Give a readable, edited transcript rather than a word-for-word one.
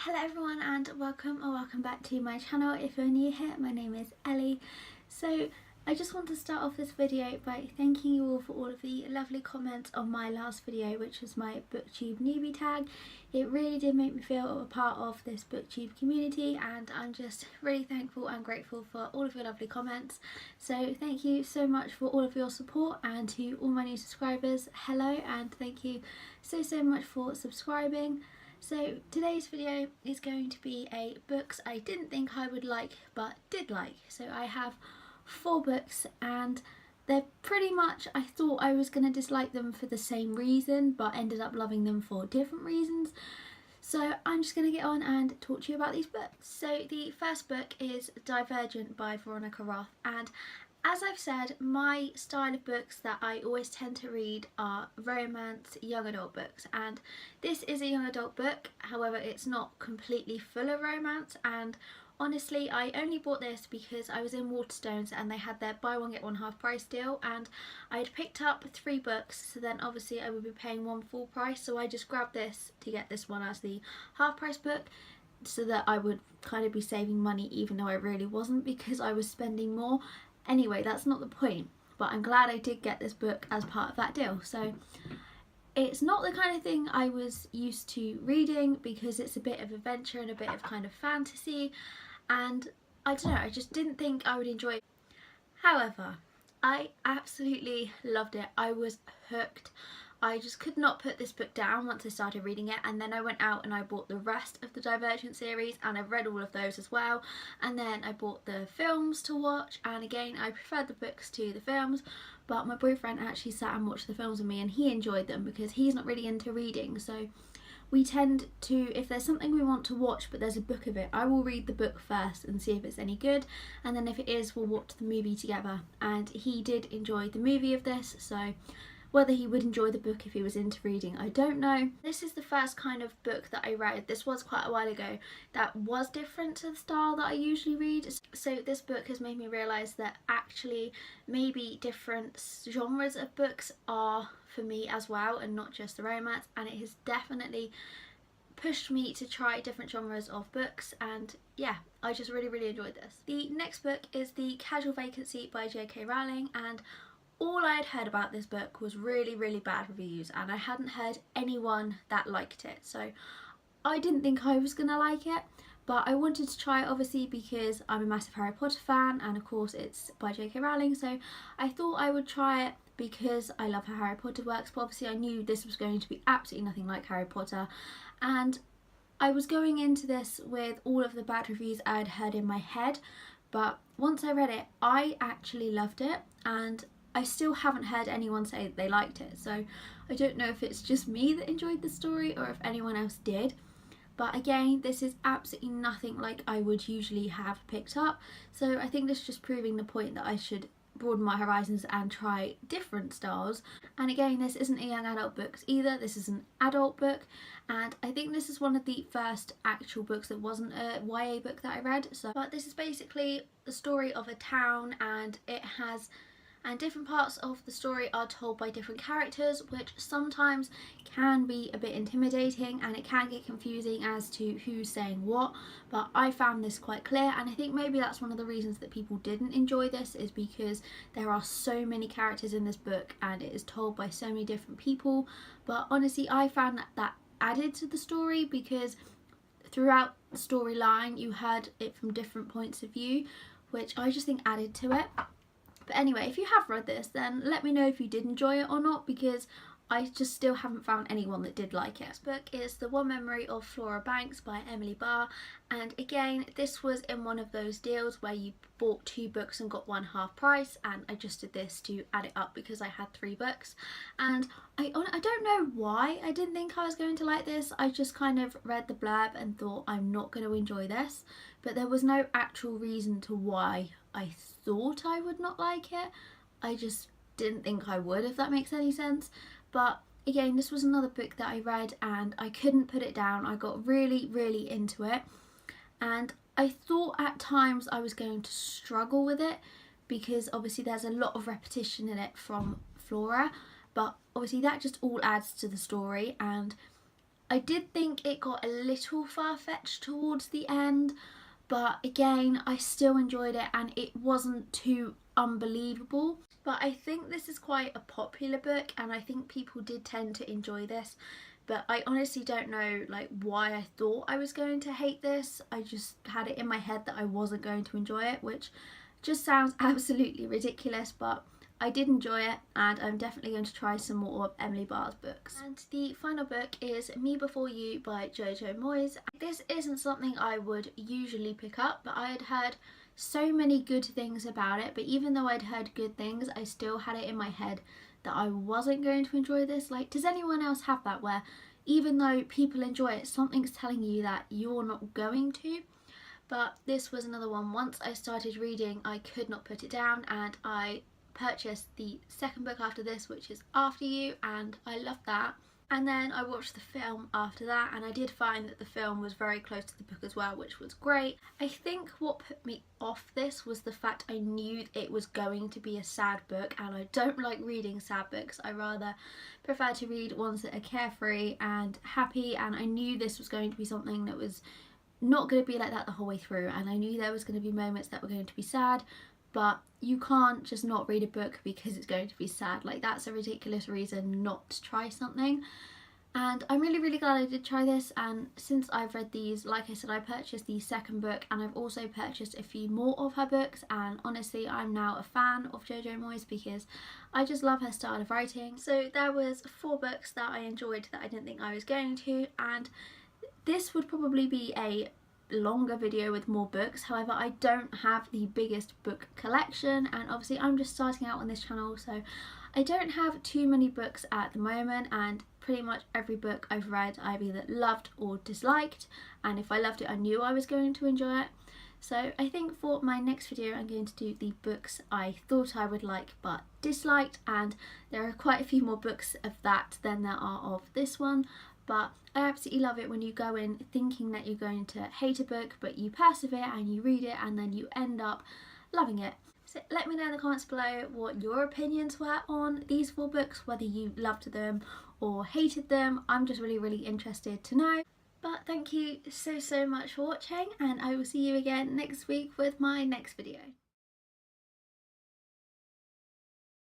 Hello everyone and welcome back to my channel. If you're new here, my name is Ellie. So I just want to start off this video by thanking you all for all of the lovely comments on my last video, which was my booktube newbie tag. It really did make me feel a part of this booktube community, and I'm just really thankful and grateful for all of your lovely comments. So thank you so much for all of your support, and to all my new subscribers, hello, and thank you so much for subscribing. So today's video is going to be a books I didn't think I would like but did like. So I have 4 books and they're pretty much, I thought I was going to dislike them for the same reason but ended up loving them for different reasons. So I'm just going to get on and talk to you about these books. So the first book is Divergent by Veronica Roth, and as I've said, my style of books that I always tend to read are romance, young adult books, and this is a young adult book. However, it's not completely full of romance, and honestly I only bought this because I was in Waterstones and they had their buy one get one half price deal, and I had picked up 3 books, so then obviously I would be paying one full price, so I just grabbed this to get this one as the half price book so that I would kind of be saving money, even though I really wasn't because I was spending more. Anyway, that's not the point, but I'm glad I did get this book as part of that deal. So it's not the kind of thing I was used to reading because it's a bit of adventure and a bit of kind of fantasy, and I don't know, I just didn't think I would enjoy it. However, I absolutely loved it. I was hooked. I just could not put this book down once I started reading it, and then I went out and I bought the rest of the Divergent series and I've read all of those as well, and then I bought the films to watch, and again I preferred the books to the films, but my boyfriend actually sat and watched the films with me and he enjoyed them because he's not really into reading. So we tend to, if there's something we want to watch but there's a book of it, I will read the book first and see if it's any good, and then if it is, we'll watch the movie together, and he did enjoy the movie of this, so whether he would enjoy the book if he was into reading, I don't know. This is the first kind of book that I read, this was quite a while ago, that was different to the style that I usually read. So this book has made me realise that actually maybe different genres of books are for me as well, and not just the romance, and it has definitely pushed me to try different genres of books, and yeah, I just really enjoyed this. The next book is The Casual Vacancy by J.K. Rowling, and all I had heard about this book was really bad reviews, and I hadn't heard anyone that liked it, so I didn't think I was gonna like it, but I wanted to try it obviously because I'm a massive Harry Potter fan, and of course it's by J.K. Rowling, so I thought I would try it because I love how Harry Potter works, but obviously I knew this was going to be absolutely nothing like Harry Potter, and I was going into this with all of the bad reviews I had heard in my head, but once I read it I actually loved it, and I still haven't heard anyone say that they liked it, so I don't know if it's just me that enjoyed the story or if anyone else did. But again, this is absolutely nothing like I would usually have picked up, so I think this is just proving the point that I should broaden my horizons and try different styles. And again, this isn't a young adult book either, this is an adult book, and I think this is one of the first actual books that wasn't a YA book that I read. But this is basically the story of a town, and different parts of the story are told by different characters, which sometimes can be a bit intimidating and it can get confusing as to who's saying what, but I found this quite clear, and I think maybe that's one of the reasons that people didn't enjoy this, is because there are so many characters in this book and it is told by so many different people. But honestly I found that added to the story, because throughout the storyline you heard it from different points of view, which I just think added to it. But anyway, if you have read this, then let me know if you did enjoy it or not, because I just still haven't found anyone that did like it. This book is The One Memory of Flora Banks by Emily Barr, and again this was in one of those deals where you bought 2 books and got one half price, and I just did this to add it up because I had 3 books, and I don't know why I didn't think I was going to like this. I just kind of read the blurb and thought I'm not going to enjoy this, but there was no actual reason to why I thought I would not like it. I just didn't think I would, if that makes any sense. But again, this was another book that I read and I couldn't put it down. I got really into it, and I thought at times I was going to struggle with it because obviously there's a lot of repetition in it from Flora, but obviously that just all adds to the story, and I did think it got a little far-fetched towards the end, but again, I still enjoyed it and it wasn't too unbelievable. But I think this is quite a popular book and I think people did tend to enjoy this. But I honestly don't know like why I thought I was going to hate this. I just had it in my head that I wasn't going to enjoy it, which just sounds absolutely ridiculous, but I did enjoy it and I'm definitely going to try some more of Emily Barr's books. And the final book is Me Before You by Jojo Moyes. This isn't something I would usually pick up, but I had heard so many good things about it, but even though I'd heard good things, I still had it in my head that I wasn't going to enjoy this. Like, does anyone else have that where even though people enjoy it, something's telling you that you're not going to? But this was another one. Once I started reading, I could not put it down, and I purchased the second book after this, which is After You, and I loved that. And then I watched the film after that, and I did find that the film was very close to the book as well, which was great. I think what put me off this was the fact I knew it was going to be a sad book, and I don't like reading sad books. I rather prefer to read ones that are carefree and happy, and I knew this was going to be something that was not going to be like that the whole way through, and I knew there was going to be moments that were going to be sad, but you can't just not read a book because it's going to be sad. Like, that's a ridiculous reason not to try something. And I'm really glad I did try this, and since I've read these, like I said, I purchased the second book and I've also purchased a few more of her books, and honestly I'm now a fan of Jojo Moyes because I just love her style of writing. So there was 4 books that I enjoyed that I didn't think I was going to, and this would probably be a longer video with more books. However, I don't have the biggest book collection, and obviously I'm just starting out on this channel, so I don't have too many books at the moment, and pretty much every book I've read I've either loved or disliked, and if I loved it I knew I was going to enjoy it. So I think for my next video I'm going to do the books I thought I would like but disliked, and there are quite a few more books of that than there are of this one. But I absolutely love it when you go in thinking that you're going to hate a book, but you persevere and you read it and then you end up loving it. So let me know in the comments below what your opinions were on these 4 books, whether you loved them or hated them. I'm just really interested to know. But thank you so much for watching, and I will see you again next week with my next video.